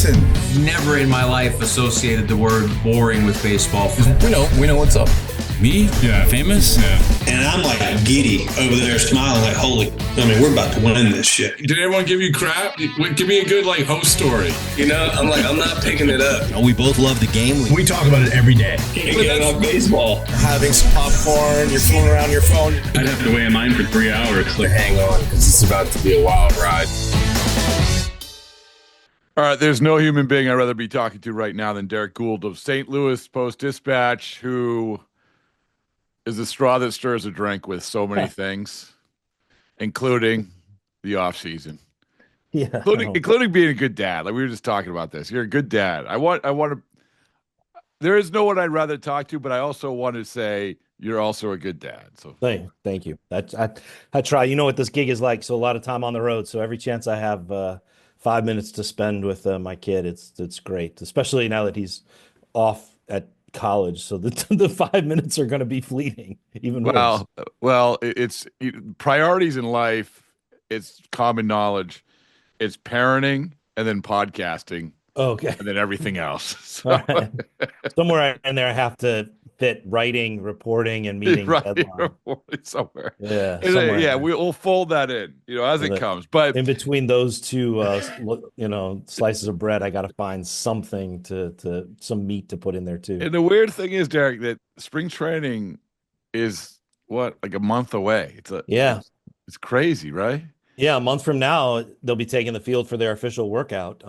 listen, never in my life associated the word boring with baseball. We know what's up. Me? Yeah. Famous? Yeah. And I'm like giddy over there smiling like, we're about to win this shit. Did everyone give you crap? Give me a good host story. I'm not picking it up. We both love the game. We talk about it every day. Get on baseball. Having some popcorn, you're fooling around your phone. I'd have to wait in line for 3 hours. Hang on, because it's about to be a wild ride. All right, there's no human being I'd rather be talking to right now than Derrick Goold of St. Louis Post-Dispatch, who is the straw that stirs a drink with so many things, including the offseason. Yeah. Including being a good dad. Like we were just talking about this. You're a good dad. I want to there is no one I'd rather talk to, but I also want to say you're also a good dad. So thank you. I try. You know what this gig is like, so a lot of time on the road. So every chance I have 5 minutes to spend with my kid, it's great, especially now that he's off at college, so the 5 minutes are going to be fleeting. Even worse. Well, it's priorities in life. It's common knowledge. It's parenting and then podcasting. Okay, and then everything else. So. Right. Somewhere in there, I have to fit writing, reporting, and meeting deadline. Somewhere. Yeah, yeah. We'll fold that in, as it comes. But in between those two, slices of bread, I got to find something some meat to put in there too. And the weird thing is, Derrick, that spring training is like a month away. It's crazy, right? Yeah, a month from now, they'll be taking the field for their official workout.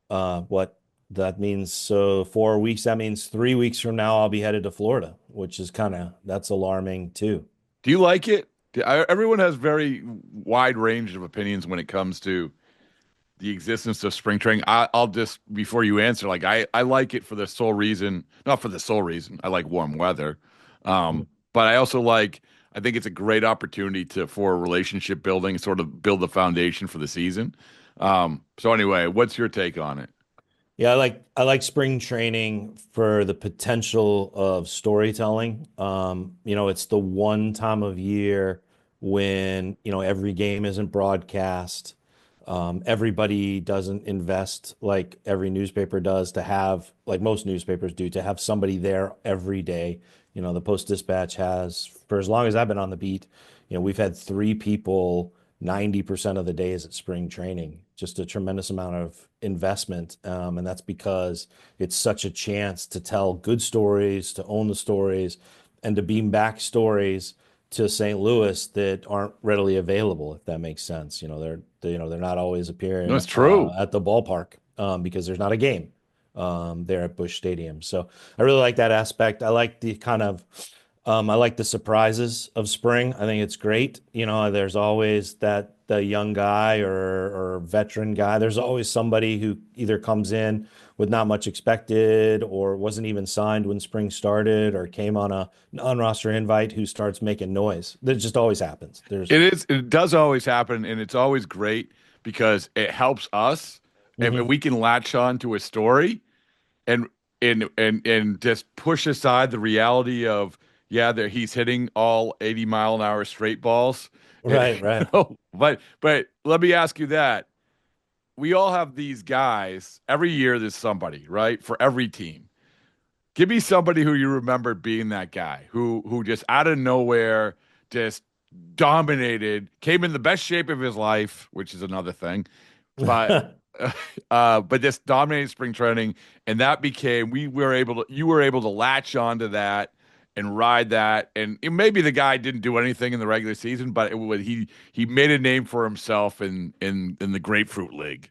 What that means. So 4 weeks, that means 3 weeks from now, I'll be headed to Florida, which is that's alarming too. Do you like it? Everyone has very wide range of opinions when it comes to the existence of spring training. I'll just, before you answer, I like it for the sole reason, not for the sole reason. I like warm weather. But I also I think it's a great opportunity for relationship building, sort of build the foundation for the season. So anyway, what's your take on it? Yeah, I like spring training for the potential of storytelling. It's the one time of year when, every game isn't broadcast. Everybody doesn't invest like every newspaper does to have, like most newspapers do, to have somebody there every day. The Post-Dispatch has, for as long as I've been on the beat, we've had 3 people 90% of the days at spring training. Just a tremendous amount of investment. And that's because it's such a chance to tell good stories, to own the stories, and to beam back stories to St. Louis that aren't readily available, if that makes sense. They're not always appearing That's true. At the ballpark because there's not a game there at Busch Stadium. So I really like that aspect. I like the I like the surprises of spring. I think it's great. There's always the young guy or veteran guy. There's always somebody who either comes in with not much expected or wasn't even signed when spring started or came on a non-roster invite who starts making noise. That just always happens. It does always happen, and it's always great because it helps us. Mm-hmm. And we can latch on to a story and just push aside the reality of, that he's hitting all 80-mile-an-hour straight balls. Right. But let me ask you that. We all have these guys. Every year there's somebody, right, for every team. Give me somebody who you remember being that guy who just out of nowhere just dominated, came in the best shape of his life, which is another thing. But but just dominated spring training, and that became you were able to latch onto that and ride that, and maybe the guy didn't do anything in the regular season, but he made a name for himself in the Grapefruit League.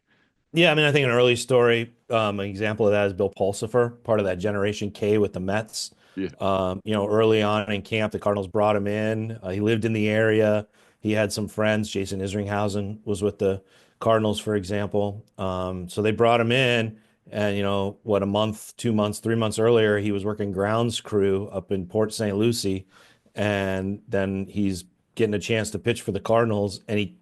Yeah, I think an early story, an example of that is Bill Pulsipher, part of that Generation K with the Mets. Yeah. Early on in camp, the Cardinals brought him in. He lived in the area. He had some friends. Jason Isringhausen was with the Cardinals, for example. So they brought him in. And, a month, 2 months, 3 months earlier, he was working grounds crew up in Port St. Lucie. And then he's getting a chance to pitch for the Cardinals, and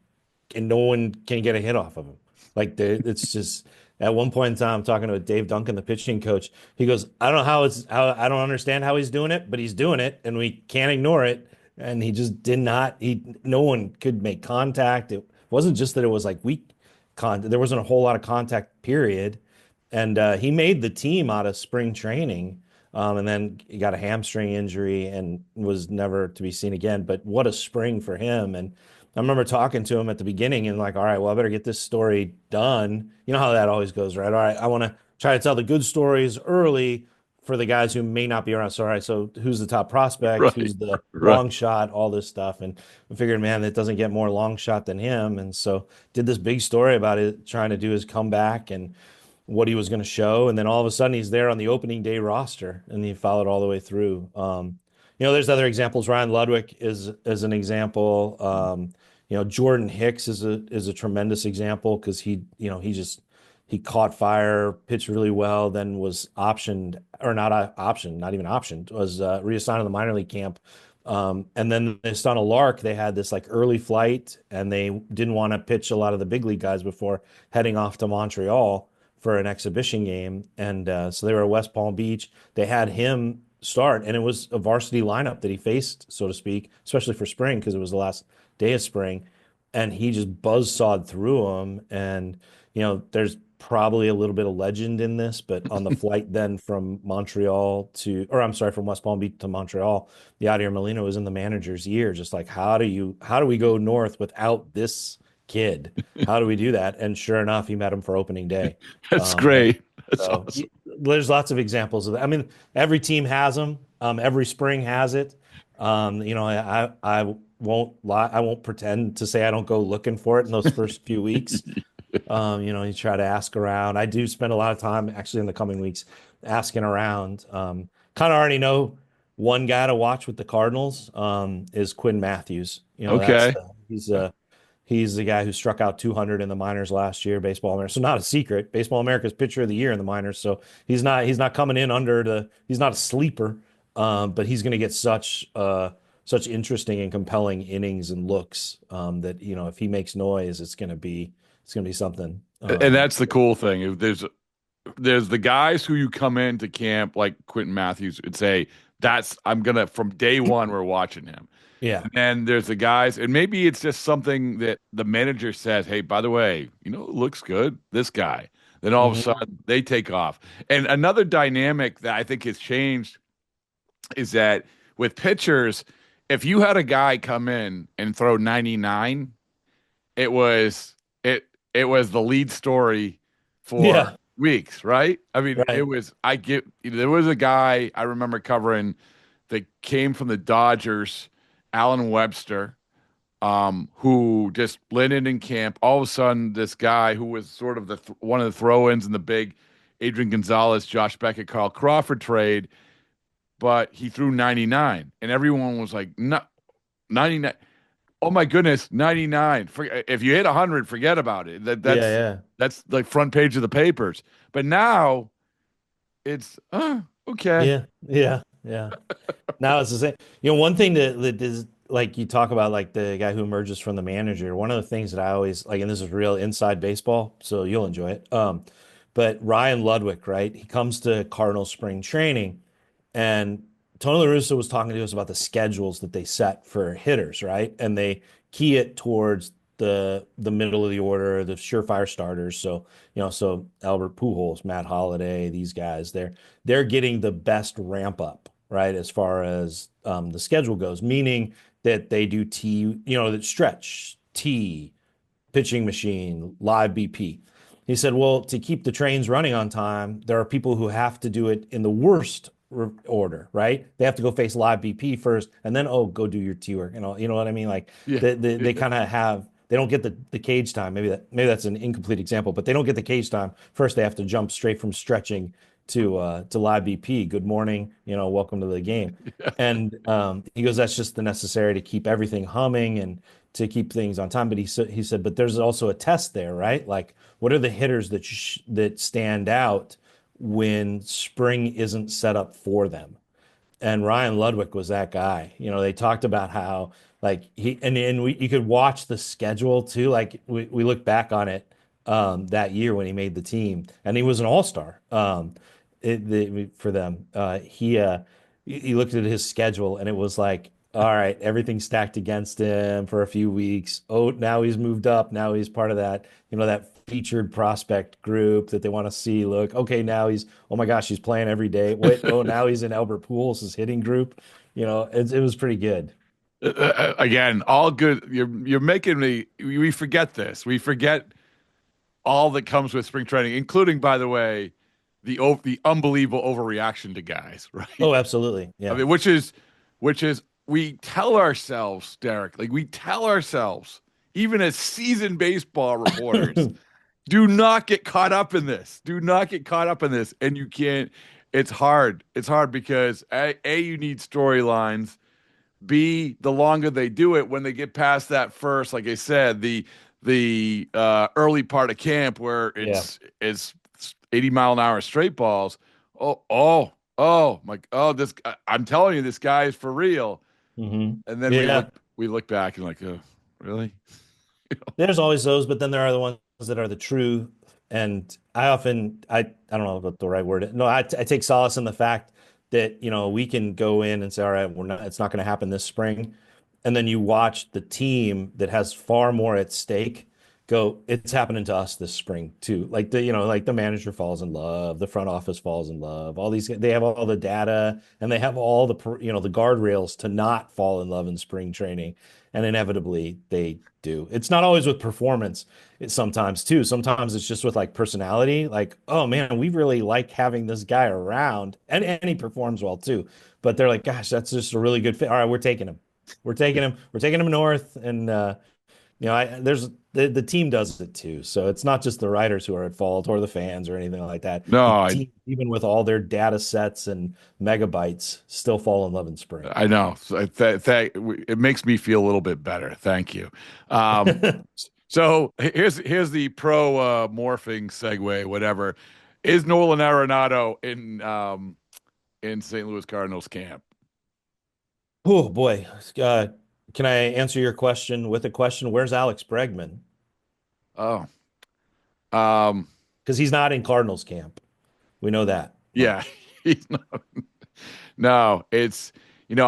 no one can get a hit off of him. It's just at one point in time, talking to Dave Duncan, the pitching coach, he goes, I don't know I don't understand how he's doing it, but he's doing it, and we can't ignore it. And he just did not, no one could make contact. It wasn't just that it was weak contact. There wasn't a whole lot of contact, period. And he made the team out of spring training, and then he got a hamstring injury and was never to be seen again. But what a spring for him! And I remember talking to him at the beginning and like, all right, well, I better get this story done. You know how that always goes, right? All right, I want to try to tell the good stories early for the guys who may not be around. So, all right, so who's the top prospect? Right, Who's the right. long shot? All this stuff. And I figured, man, it doesn't get more long shot than him. And so did this big story about it, trying to do his comeback and what he was going to show. And then all of a sudden he's there on the opening day roster and he followed all the way through. There's other examples. Ryan Ludwig is an example. Jordan Hicks is a tremendous example because he caught fire, pitched really well, then was optioned or not optioned, not even optioned, was reassigned to the minor league camp. And then they on a lark, they had this like early flight and they didn't want to pitch a lot of the big league guys before heading off to Montreal for an exhibition game. And so they were at West Palm Beach. They had him start, and it was a varsity lineup that he faced, so to speak, especially for spring because it was the last day of spring. And he just buzzsawed through them. And, there's probably a little bit of legend in this, but on the flight then from West Palm Beach to Montreal, Yadier Molina was in the manager's ear, just like, how do we go north without this kid? How do we do that? And sure enough, he met him for opening day. That's great. That's awesome. There's lots of examples of that. I mean, every team has them. Every spring has it. I won't lie. I won't pretend to say I don't go looking for it in those first few weeks. You try to ask around. I do spend a lot of time actually in the coming weeks asking around. Kind of already know one guy to watch with the Cardinals is Quinn Matthews. Okay. He's the guy who struck out 200 in the minors last year, Baseball America. So not a secret. Baseball America's pitcher of the year in the minors. So he's not coming in he's not a sleeper, but he's going to get such interesting and compelling innings and looks that if he makes noise, it's going to be something. And that's the cool thing. There's the guys who you come into camp like Quentin Matthews would say, from day one, we're watching him. Yeah. And there's the guys, and maybe it's just something that the manager says, hey, by the way, who looks good? This guy. Then all of a sudden they take off. And another dynamic that I think has changed is that with pitchers, if you had a guy come in and throw 99, it was the lead story for weeks, right? I mean, right. There was a guy I remember covering that came from the Dodgers, Alan Webster, who just blended in camp. All of a sudden, this guy who was sort of one of the throw-ins in the big Adrian Gonzalez, Josh Beckett, Carl Crawford trade, but he threw 99, and everyone was like, no, 99. Oh my goodness, 99. If you hit 100, forget about it. That's like front page of the papers. But now it's okay. Yeah. Now it's the same. One thing that is like you talk about, like the guy who emerges from the manager. One of the things that I always like, and this is real inside baseball, so you'll enjoy it. But Ryan Ludwig, right? He comes to Cardinal spring training, and Tony La Russa was talking to us about the schedules that they set for hitters, right? And they key it towards the middle of the order, the surefire starters. So, so Albert Pujols, Matt Holliday, these guys, they're getting the best ramp up, right? As far as the schedule goes, meaning that they do that stretch, pitching machine, live BP. He said, well, to keep the trains running on time, there are people who have to do it in the worst order, right? They have to go face live BP first, and then go do your T work. You know what I mean? Like they kind of they don't get the cage time. Maybe that's an incomplete example, but they don't get the cage time. First, they have to jump straight from stretching to live BP. Good morning, welcome to the game. Yeah. And he goes, that's just the necessary to keep everything humming and to keep things on time. But he said, but there's also a test there, right? Like, what are the hitters that stand out when spring isn't set up for them? And Ryan Ludwig was that guy. They talked about how like you could watch the schedule too. Like we look back on it that year when he made the team, and he was an all-star for them. He looked at his schedule, and it was like, all right, everything stacked against him for a few weeks. Oh, now he's moved up. Now he's part of that, that featured prospect group that they want to see. Look, okay, now oh my gosh, he's playing every day. Wait, oh, now he's in Albert Pujols' hitting group. It was pretty good. Again, all good. You're making me. We forget this. We forget all that comes with spring training, including, by the way, the unbelievable overreaction to guys, right? Oh, absolutely. I Yeah. mean, which is we tell ourselves, Derek, like we tell ourselves, even as seasoned baseball reporters, do not get caught up in this. Do not get caught up in this. And you can't. It's hard. It's hard because you need storylines. B, the longer they do it, when they get past that first, like I said, the early part of camp where Yeah. it's 80-mile-an-hour straight balls. Oh my, this, I'm telling you, this guy is for real. Hmm. And then Yeah. we look back and like, oh, really? There's always those, but then there are the ones that are the true. And I don't know what the right word is. No, I take solace in the fact that, we can go in and say, all right, it's not going to happen this spring. And then you watch the team that has far more at stake go, it's happening to us this spring too. Like the manager falls in love, the front office falls in love, they have all the data and they have all the guardrails to not fall in love in spring training. And inevitably they do. It's not always with performance. It's sometimes too. Sometimes it's just with like personality. Like, oh man, we really like having this guy around, and he performs well too. But they're like, gosh, that's just a really good fit. All right, we're taking him. We're taking him. We're taking him north, and there's the team does it too. So it's not just the writers who are at fault or the fans or anything like that. No, The team, even with all their data sets and megabytes, still fall in love in spring. I know. So it makes me feel a little bit better. Thank you. So here's the pro morphing segue, whatever. Is Nolan Arenado in St. Louis Cardinals camp? Oh boy. Can I answer your question with a question? Where's Alex Bregman? Oh, um, Because he's not in Cardinals camp. We know that yeah. much. He's not, no,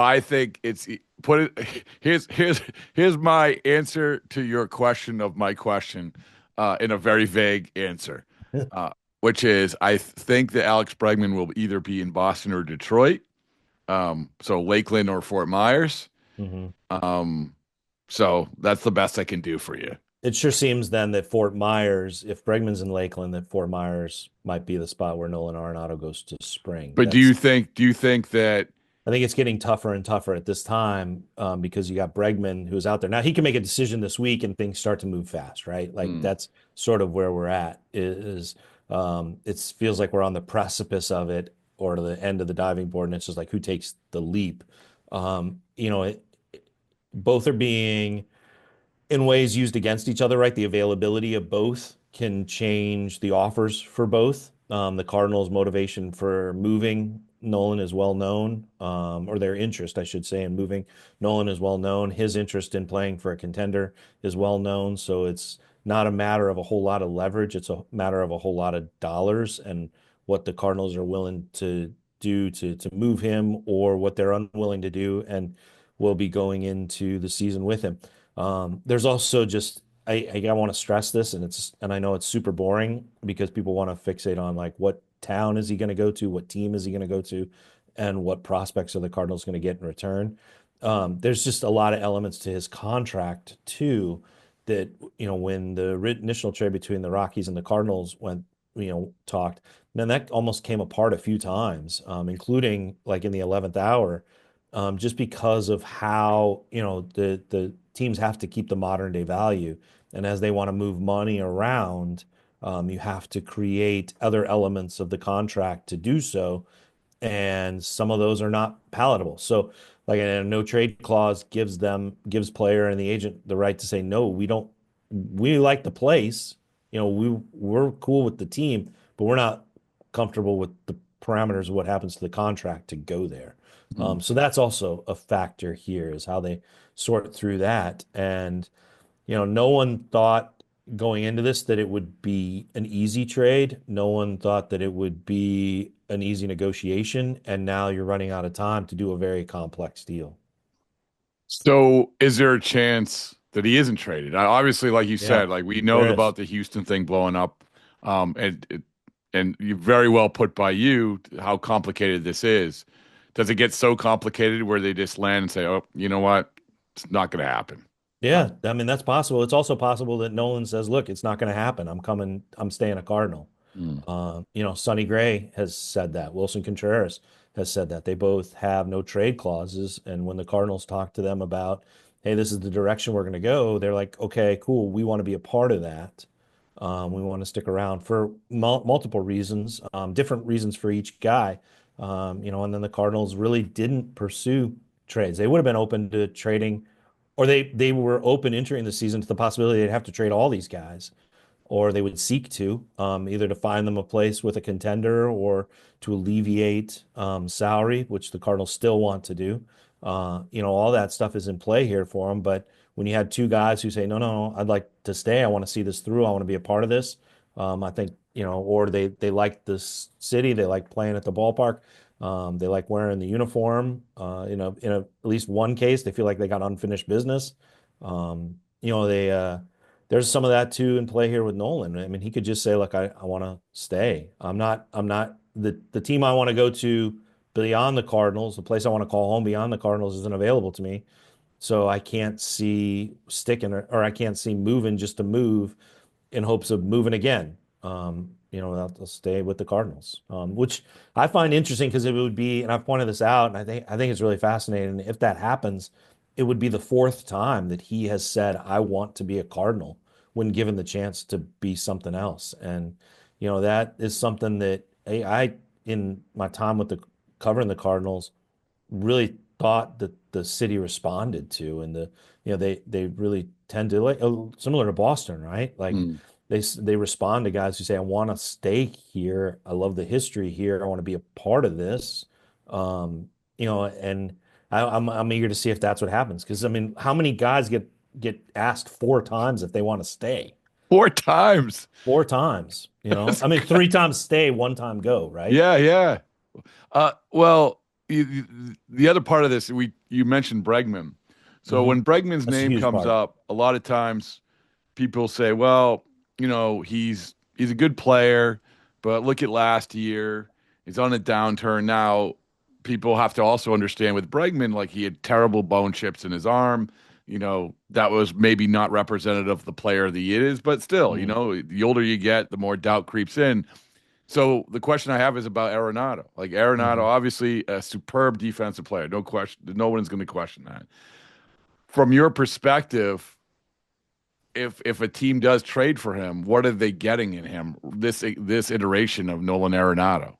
I think it's put it here's my answer to your question of my question, in a very vague answer, which is I think that Alex Bregman will either be in Boston or Detroit, so Lakeland or Fort Myers. Hmm. So that's the best I can do for you. It sure seems then that Fort Myers, if Bregman's in Lakeland, that Fort Myers might be the spot where Nolan Arenado goes to spring. But do you think that I think it's getting tougher and tougher at this time, because you got Bregman who's out there. Now he can make a decision this week and things start to move fast, right? Like that's sort of where we're at it feels like we're on the precipice of it or to the end of the diving board. And it's just like, who takes the leap? Both are being in ways used against each other, right? The availability of both can change the offers for both. The Cardinals' motivation for moving Nolan is well known, or their interest, I should say, in moving Nolan is well known. His interest in playing for a contender is well known. So it's not a matter of a whole lot of leverage. It's a matter of a whole lot of dollars and what the Cardinals are willing to do to move him or what they're unwilling to do and will be going into the season with him. There's also just I want to stress this, and I know it's super boring because people want to fixate on like what town is he going to go to, what team is he going to go to, and what prospects are the Cardinals going to get in return. There's just a lot of elements to his contract too that when the initial trade between the Rockies and the Cardinals went talked, then that almost came apart a few times, including like in the 11th hour. Just because of how the teams have to keep the modern day value, and as they want to move money around, you have to create other elements of the contract to do so, and some of those are not palatable. So, like a no trade clause gives player and the agent the right to say no. We like the place, we're cool with the team, but we're not comfortable with the parameters of what happens to the contract to go there. So that's also a factor here is how they sort through that. And, no one thought going into this that it would be an easy trade. No one thought that it would be an easy negotiation. And now you're running out of time to do a very complex deal. So is there a chance that he isn't traded. Obviously, like you Yeah, said, like we know there is. about the Houston thing blowing up, and you very well put by you how complicated this is. Does it get so complicated where they just land and say, "Oh, you know what? It's not going to happen." Yeah, I mean that's possible. It's also possible that Nolan says, "Look, it's not going to happen. I'm coming. I'm staying a Cardinal." Mm. Sonny Gray has said that. Wilson Contreras has said that. They both have no trade clauses, and when the Cardinals talk to them about, "Hey, this is the direction we're going to go," they're like, "Okay, cool. We want to be a part of that. We want to stick around for multiple reasons, different reasons for each guy." And then the Cardinals really didn't pursue trades. They would have been open to trading, or they were open entering the season to the possibility they'd have to trade all these guys, or they would seek to, either to find them a place with a contender or to alleviate salary, which the Cardinals still want to do. All that stuff is in play here for them. But when you had two guys who say, no, no, I'd like to stay. I want to see this through. I want to be a part of this. I think, or they like this city. They like playing at the ballpark. They like wearing the uniform. At least one case, they feel like they got unfinished business. There's some of that too in play here with Nolan. I mean, he could just say, "Look, I want to stay. I'm not the team I want to go to beyond the Cardinals, the place I want to call home beyond the Cardinals isn't available to me. So I can't see sticking or I can't see moving just to move in hopes of moving again. I'll stay with the Cardinals, which I find interesting because it would be, and I've pointed this out, and I think it's really fascinating. If that happens, it would be the fourth time that he has said, "I want to be a Cardinal," when given the chance to be something else. And that is something that I in my time with the covering the Cardinals really thought that the city responded to, and they really tend to like similar to Boston, right? Like Mm. they respond to guys who say, "I want to stay here. I love the history here. I want to be a part of this." And I'm eager to see if that's what happens, because I mean, how many guys get asked four times if they want to stay? 4 times. Four times, I mean, three times stay, one time go, right? Yeah, yeah. Well, the other part of this, you mentioned Bregman. So when Bregman's That's a name huge comes part. up, a lot of times people say, "Well, he's a good player, but look at last year. He's on a downturn now." People have to also understand with Bregman, like he had terrible bone chips in his arm. That was maybe not representative of the player that he is, but still, Mhm. the older you get, the more doubt creeps in. So the question I have is about Arenado. Like Arenado, Mhm. obviously a superb defensive player, no question. No one's going to question that. From your perspective, if a team does trade for him, what are they getting in him? This iteration of Nolan Arenado.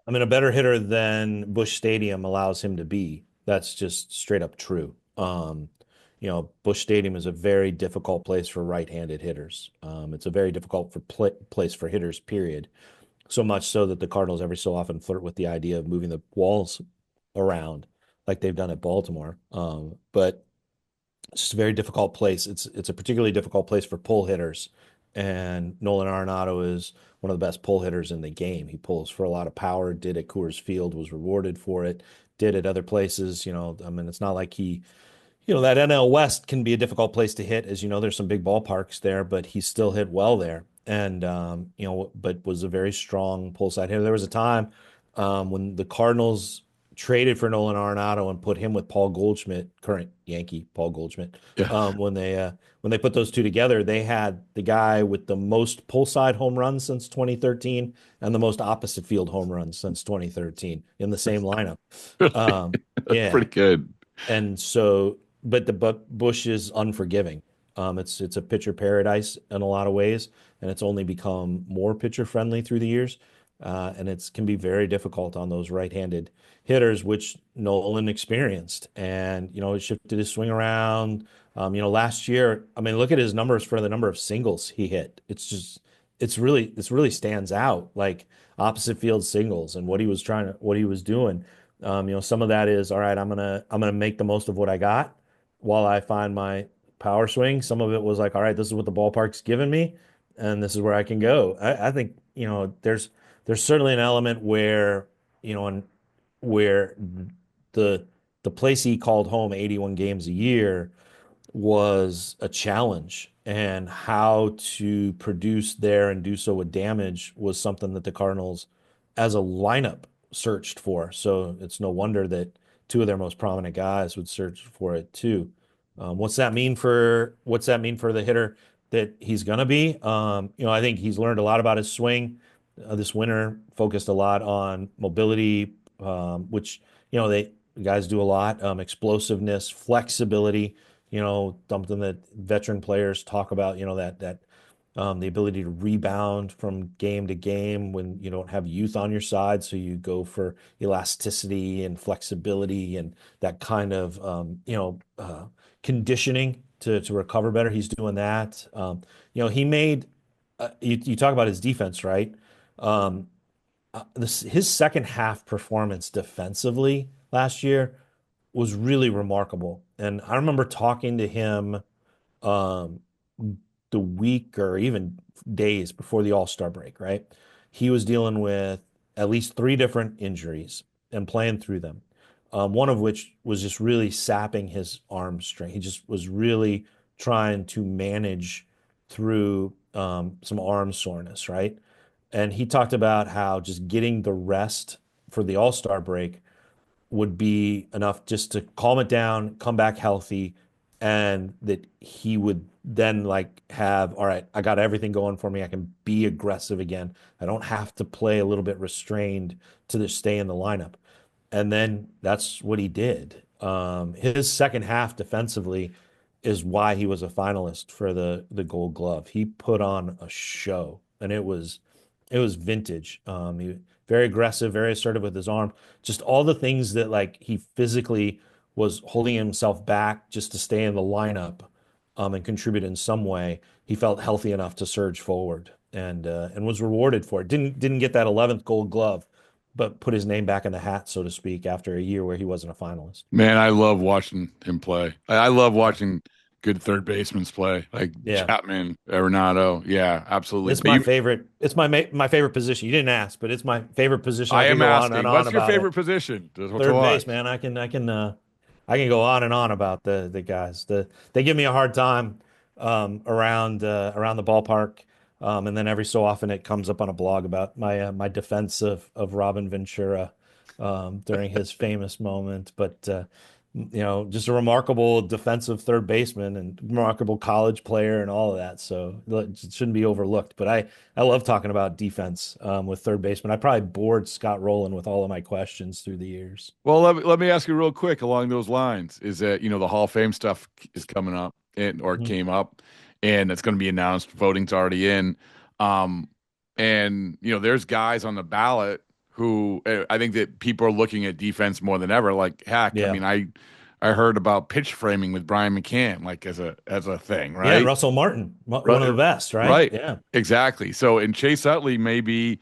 I mean, a better hitter than Busch Stadium allows him to be. That's just straight up true. Busch Stadium is a very difficult place for right-handed hitters. It's a very difficult place for hitters, period. So much so that the Cardinals every so often flirt with the idea of moving the walls around, like they've done at Baltimore. But it's just a very difficult place. It's a particularly difficult place for pull hitters, and Nolan Arenado is one of the best pull hitters in the game. He pulls for a lot of power. Did at Coors Field, was rewarded for it. Did at other places. I mean, it's not like that NL West can be a difficult place to hit. As you know, there's some big ballparks there, but he still hit well there. And, but was a very strong pull side hitter. There was a time when the Cardinals traded for Nolan Arenado and put him with Paul Goldschmidt, current Yankee Paul Goldschmidt. Yeah. When they put those two together, they had the guy with the most pull side home runs since 2013 and the most opposite field home runs since 2013 in the same lineup. That's Yeah. pretty good. And so, but Bush is unforgiving. It's a pitcher paradise in a lot of ways, and it's only become more pitcher friendly through the years. And it can be very difficult on those right-handed hitters, which Nolan experienced. And he shifted his swing around. Last year, I mean, look at his numbers for the number of singles he hit. It's really stands out, like opposite field singles and what he was doing. Some of that is all right. I'm gonna make the most of what I got while I find my power swing. Some of it was like, all right, this is what the ballpark's given me, and this is where I can go. I think there's certainly an element where and where the the place he called home 81 games a year was a challenge, and how to produce there and do so with damage was something that the Cardinals, as a lineup, searched for. So it's no wonder that two of their most prominent guys would search for it too. What's that mean for the hitter that he's going to be? I think he's learned a lot about his swing. This winter focused a lot on mobility, which they guys do a lot. Explosiveness, flexibility. Something that veteran players talk about. That the ability to rebound from game to game when you don't have youth on your side. So you go for elasticity and flexibility and that kind of conditioning to recover better. He's doing that. He made you talk about his defense, right? His second half performance defensively last year was really remarkable. And I remember talking to him um, the week or even days before the All-Star break, right? He was dealing with at least three different injuries and playing through them. One of which was just really sapping his arm strength. He just was really trying to manage through some arm soreness, right? And he talked about how just getting the rest for the All-Star break would be enough just to calm it down, come back healthy, and that he would then have, all right, I got everything going for me. I can be aggressive again. I don't have to play a little bit restrained to stay in the lineup. And then that's what he did. His second half defensively is why he was a finalist for the Gold Glove. He put on a show, and it was vintage. He very aggressive, very assertive with his arm. Just all the things that he physically was holding himself back just to stay in the lineup, and contribute in some way. He felt healthy enough to surge forward and was rewarded for it. Didn't get that 11th Gold Glove, but put his name back in the hat, so to speak, after a year where he wasn't a finalist. Man, I love watching him play. I love watching good third basemen play, like Yeah. Chapman, Arenado. Yeah, absolutely. It's But my favorite. It's my favorite position. You didn't ask, but it's my favorite position. I can am go on asking, and on what's your about favorite it. position? Third base, man. I can go on and on about the guys. They give me a hard time around the ballpark, and then every so often it comes up on a blog about my defense of Robin Ventura during his famous moment. But just a remarkable defensive third baseman and remarkable college player and all of that. So it shouldn't be overlooked. But I love talking about defense with third baseman. I probably bored Scott Rowland with all of my questions through the years. Well, let me ask you real quick along those lines. Is that, the Hall of Fame stuff is coming up or came up, and it's going to be announced. Voting's already in. And there's guys on the ballot who I think that people are looking at defense more than ever. Like, heck, Yeah. I mean, I heard about pitch framing with Brian McCann, like as a thing, right? Yeah, and Russell Martin, one of the best, right? Right. Yeah. Exactly. So, and Chase Utley may be,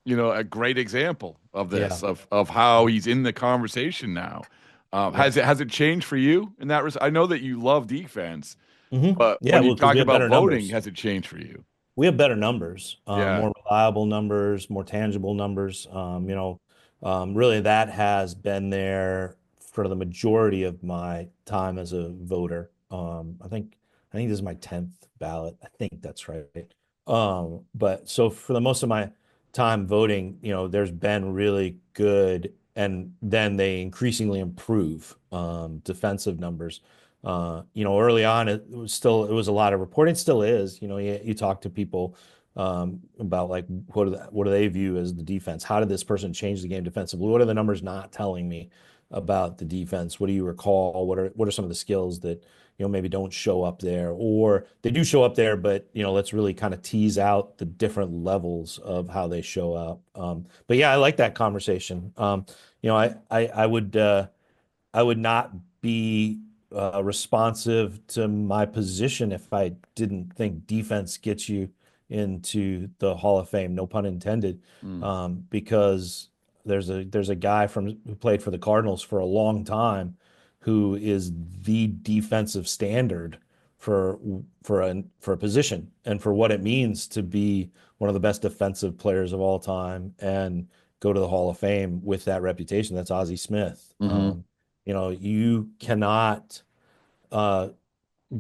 a great example of this, Yeah. of how he's in the conversation now. Has it changed for you in that I know that you love defense, but Yeah, when you well, 'cause talk we have about better voting, numbers. has it changed for you? We have better numbers, Yeah. more reliable numbers, more tangible numbers. Really that has been there for the majority of my time as a voter. I think this is my 10th ballot. I think that's right. But so for the most of my time voting, there's been really good, and then they increasingly improve defensive numbers. Early on, it was a lot of reporting, still is. You talk to people about what do they view as the defense? How did this person change the game defensively? What are the numbers not telling me about the defense? What do you recall? What are some of the skills that maybe don't show up there, or they do show up there, but let's really kind of tease out the different levels of how they show up. But yeah, I like that conversation. I would not be responsive to my position if I didn't think defense gets you into the Hall of Fame, no pun intended, because there's a guy who played for the Cardinals for a long time who is the defensive standard for a position and for what it means to be one of the best defensive players of all time and go to the Hall of Fame with that reputation. That's Ozzie Smith. You cannot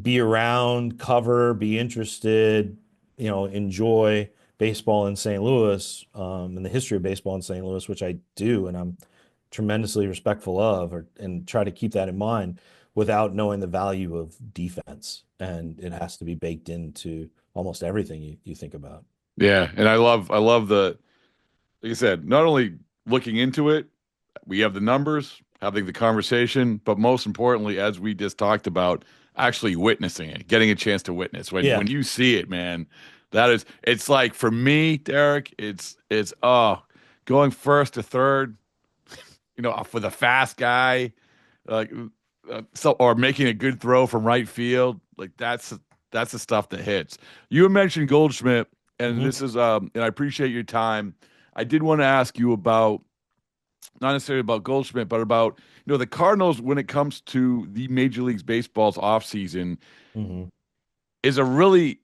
be around, cover, be interested, enjoy baseball in St. Louis, and the history of baseball in St. Louis, which I do, and I'm tremendously respectful of, and try to keep that in mind without knowing the value of defense. And it has to be baked into almost everything you think about. Yeah, and I love like I said, not only looking into it, we have the numbers, having the conversation, but most importantly, as we just talked about, actually witnessing it, getting a chance to witness. When you see it, man, it's like for me, Derek, it's going first to third, for the fast guy, like or making a good throw from right field, like that's the stuff that hits. You mentioned Goldschmidt, and Mhm. this is and I appreciate your time. I did want to ask you about not necessarily about Goldschmidt, but about the Cardinals when it comes to the Major League Baseball's offseason Mhm. is a really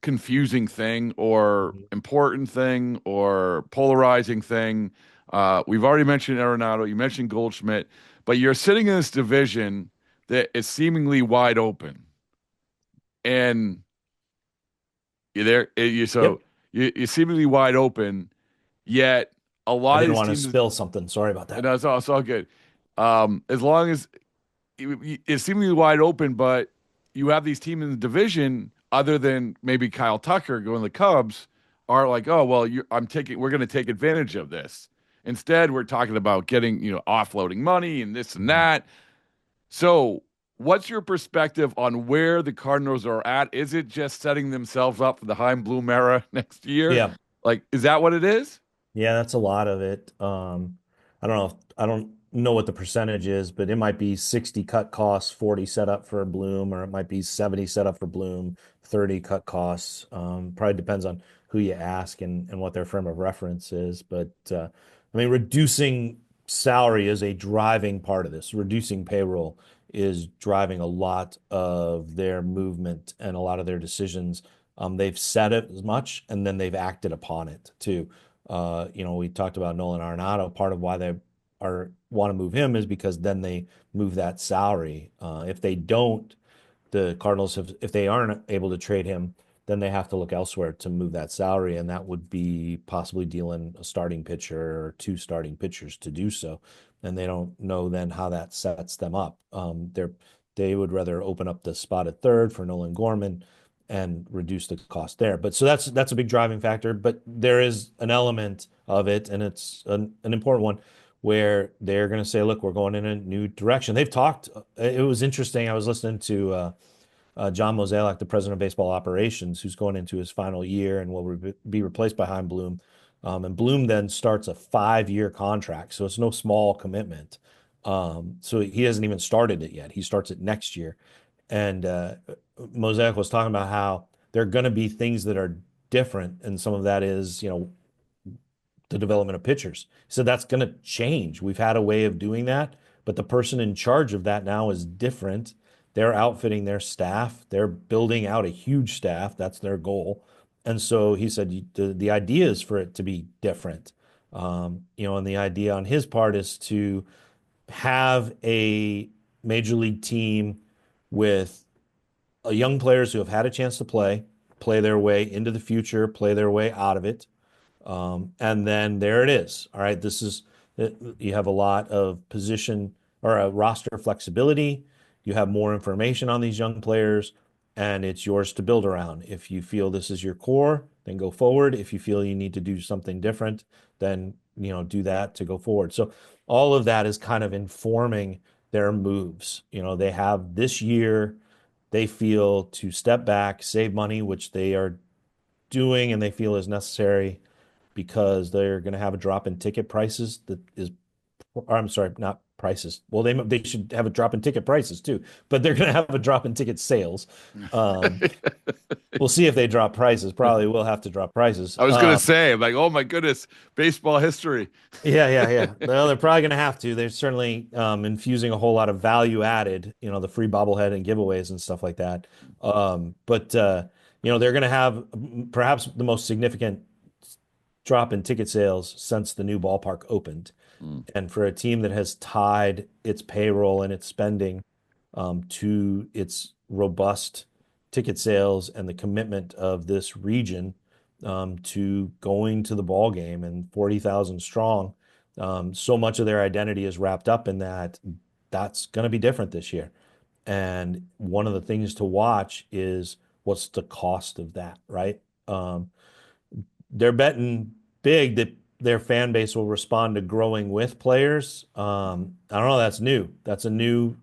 confusing thing or Mhm. important thing or polarizing thing. We've already mentioned Arenado, you mentioned Goldschmidt, but you're sitting in this division that is seemingly wide open. And you're there, Yep. you're seemingly wide open, yet a I lot of didn't these want to teams, spill something. Sorry about that. it's all good. As long as it's seemingly wide open, but you have these teams in the division, other than maybe Kyle Tucker going to the Cubs, are like, oh well, we're going to take advantage of this. Instead, we're talking about getting offloading money and this and Mhm. that. So, what's your perspective on where the Cardinals are at? Is it just setting themselves up for the Heim Bloom era next year? Yeah. Like, is that what it is? Yeah, that's a lot of it. I don't know what the percentage is, but it might be 60 cut costs, 40 set up for Bloom, or it might be 70 set up for Bloom, 30 cut costs. Probably depends on who you ask and what their frame of reference is. But I mean, reducing salary is a driving part of this. Reducing payroll is driving a lot of their movement and a lot of their decisions. They've said it as much, and then they've acted upon it too. We talked about Nolan Arenado. Part of why they want to move him is because then they move that salary. If they don't, the Cardinals if they aren't able to trade him, then they have to look elsewhere to move that salary, and that would be possibly dealing a starting pitcher or two starting pitchers to do so. And they don't know then how that sets them up. They would rather open up the spot at third for Nolan Gorman and reduce the cost there. But so that's a big driving factor. But there is an element of it, and it's an important one where they're going to say, look, we're going in a new direction. They've talked. It was interesting. I was listening to John Mozeliak, the president of baseball operations, who's going into his final year and will be replaced by Chaim Bloom. And Bloom then starts a 5-year contract. So it's no small commitment. So he hasn't even started it yet. He starts it next year. And Mosaic was talking about how there are going to be things that are different. And some of that is, the development of pitchers. So that's going to change. We've had a way of doing that, but the person in charge of that now is different. They're outfitting their staff. They're building out a huge staff. That's their goal. And so he said the idea is for it to be different. And the idea on his part is to have a major league team with young players who have had a chance to play their way into the future, play their way out of it. And then there it is. All right, you have a lot of position or a roster flexibility. You have more information on these young players, and it's yours to build around. If you feel this is your core, then go forward. If you feel you need to do something different, then do that to go forward. So all of that is kind of informing their moves. They have this year, they feel to step back, save money, which they are doing and they feel is necessary because they're going to have a drop in ticket prices that is, or I'm sorry, not prices. Well, they should have a drop in ticket prices too, but they're going to have a drop in ticket sales. We'll see if they drop prices. Probably will have to drop prices. I was gonna say, I'm like, oh my goodness, baseball history. Yeah. Well, they're probably going to have to. They're certainly infusing a whole lot of value added, the free bobblehead and giveaways and stuff like that. But they're going to have perhaps the most significant drop in ticket sales since the new ballpark opened. And for a team that has tied its payroll and its spending to its robust ticket sales and the commitment of this region to going to the ball game and 40,000 strong. So much of their identity is wrapped up in that. That's going to be different this year. And one of the things to watch is what's the cost of that, right? They're betting big that their fan base will respond to growing with players. I don't know. That's new. That's a new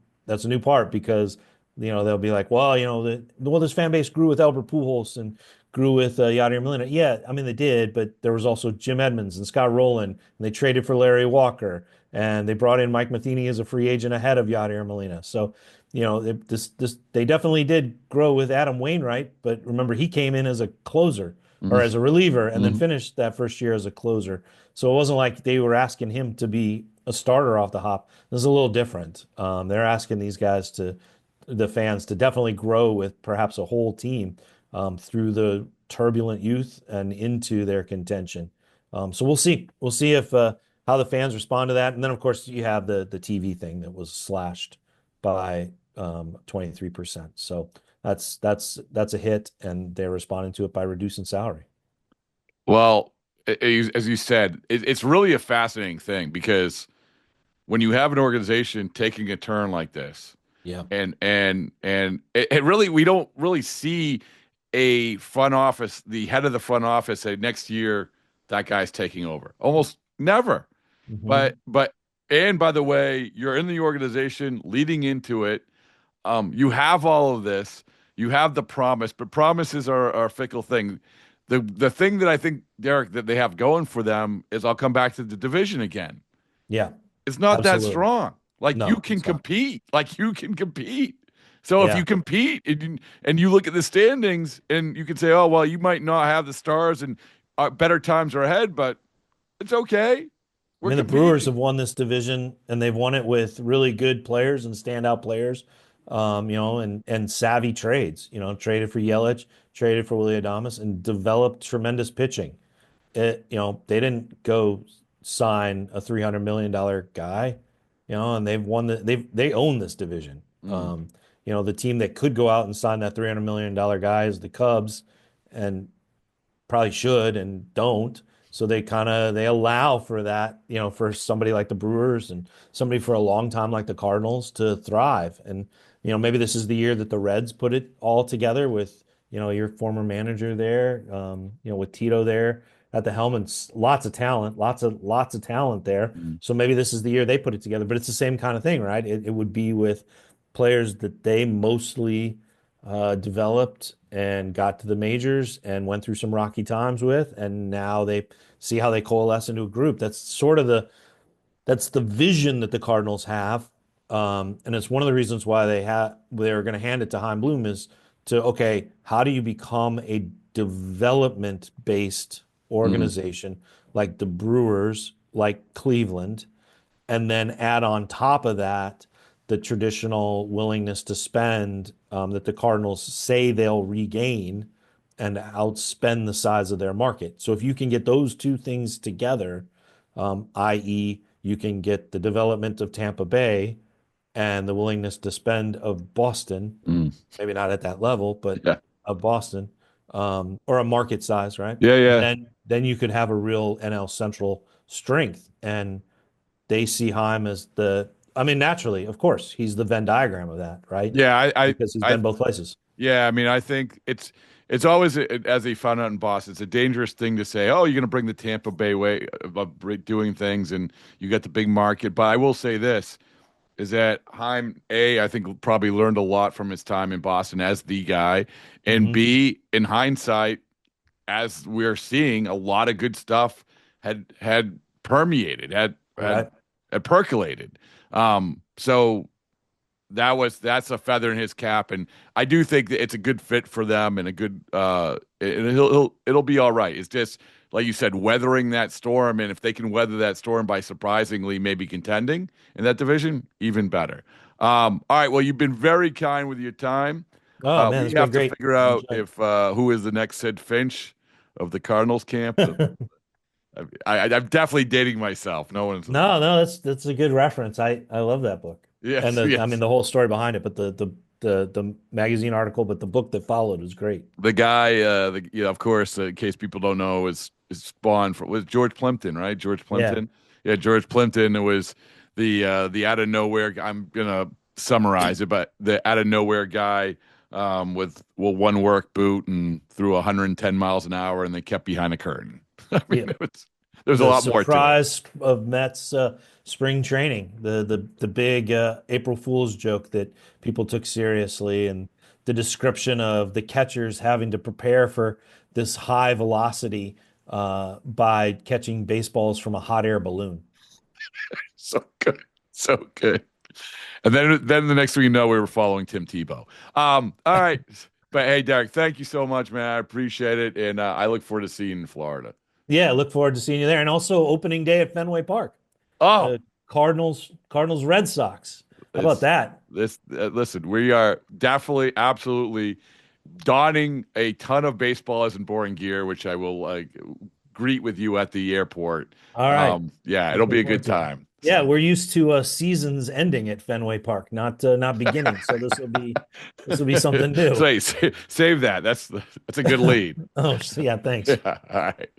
part because they'll be like, well, this fan base grew with Albert Pujols and grew with Yadier Molina. Yeah, I mean they did, but there was also Jim Edmonds and Scott Rowland, and they traded for Larry Walker, and they brought in Mike Matheny as a free agent ahead of Yadier Molina. So, they definitely did grow with Adam Wainwright, but remember he came in as a closer or as a reliever and then finished that first year as a closer. So it wasn't like they were asking him to be a starter off the hop. This is a little different. They're asking these guys the fans to definitely grow with perhaps a whole team through the turbulent youth and into their contention. So we'll see. We'll see if how the fans respond to that. And then of course you have the TV thing that was slashed by 23%. So that's a hit, and they're responding to it by reducing salary. Well, as you said, it's really a fascinating thing because when you have an organization taking a turn like this, yeah, and it really, we don't really see a front office, the head of the front office say next year that guy's taking over. Almost never. Mm-hmm. But and by the way, you're in the organization leading into it. You have all of this. You have the promise, but promises are a fickle thing. The thing that I think, Derek, that they have going for them is I'll come back to the division again. Yeah, it's not absolutely. that strong. Like No, you can compete. Like you can compete. So Yeah. if you compete and you look at the standings and you can say, oh, well, you might not have the stars and better times are ahead, but it's okay. I mean, the Brewers have won this division, and they've won it with really good players and standout players, and savvy trades. Traded for Yelich, traded for Willy Adames, and developed tremendous pitching. They didn't go sign a $300 million guy, and they've won they own this division. The team that could go out and sign that $300 million guy is the Cubs, and probably should and don't. So they allow for that, for somebody like the Brewers and somebody for a long time like the Cardinals to thrive. And, maybe this is the year that the Reds put it all together with, your former manager there, with Tito there at the helm, and lots of talent there. So maybe this is the year they put it together, but it's the same kind of thing, right? It would be with players that they mostly developed and got to the majors and went through some rocky times with, and now they see how they coalesce into a group. That's the vision that the Cardinals have, and it's one of the reasons why they're going to hand it to Chaim Bloom is to, okay, how do you become a development-based organization like the Brewers, like Cleveland, and then add on top of that the traditional willingness to spend that the Cardinals say they'll regain and outspend the size of their market. So if you can get those two things together, i.e., you can get the development of Tampa Bay and the willingness to spend of Boston, maybe not at that level, but of Boston, or a market size, right? Yeah. Then you could have a real NL Central strength, and they see Chaim as naturally, of course, he's the Venn diagram of that, right? Yeah, because he's been both places. Yeah, I mean, I think it's always, as he found out in Boston, it's a dangerous thing to say, oh, you're going to bring the Tampa Bay way of doing things, and you got the big market. But I will say this, is that Chaim, A, I think probably learned a lot from his time in Boston as the guy, and B, in hindsight, as we're seeing, a lot of good stuff had permeated, had percolated. So that's a feather in his cap, and I do think that it's a good fit for them and a good and it'll be all right. It's just like you said, weathering that storm, and if they can weather that storm by surprisingly maybe contending in that division, even better. All right, well, you've been very kind with your time. Oh man, we have to figure out if who is the next Sid Finch of the Cardinals camp. I'm definitely dating myself. No, that's a good reference. I love that book. Yes, and the whole story behind it. But the the magazine article, but the book that followed was great. The guy, of course, in case people don't know, is spawned was George Plimpton, right? George Plimpton. Yeah, George Plimpton. It was the out of nowhere. I'm gonna summarize it, but the out of nowhere guy with one work boot and threw 110 miles an hour, and they kept behind a curtain. I mean, there's a lot more to it. Surprise of Mets spring training, the big April Fool's joke that people took seriously, and the description of the catchers having to prepare for this high velocity by catching baseballs from a hot air balloon. So good, so good. And then the next thing you know, we were following Tim Tebow. All right, but hey, Derrick, thank you so much, man. I appreciate it, and I look forward to seeing you in Florida. Yeah, look forward to seeing you there, and also opening day at Fenway Park. Oh, Cardinals, Red Sox. How about that? Listen, we are definitely, absolutely donning a ton of baseball as in boring gear, which I will greet with you at the airport. All right. Yeah, it'll be a good time. Yeah, we're used to seasons ending at Fenway Park, not beginning. So this will be something new. Save that. That's a good lead. Oh, yeah, thanks. Yeah, all right.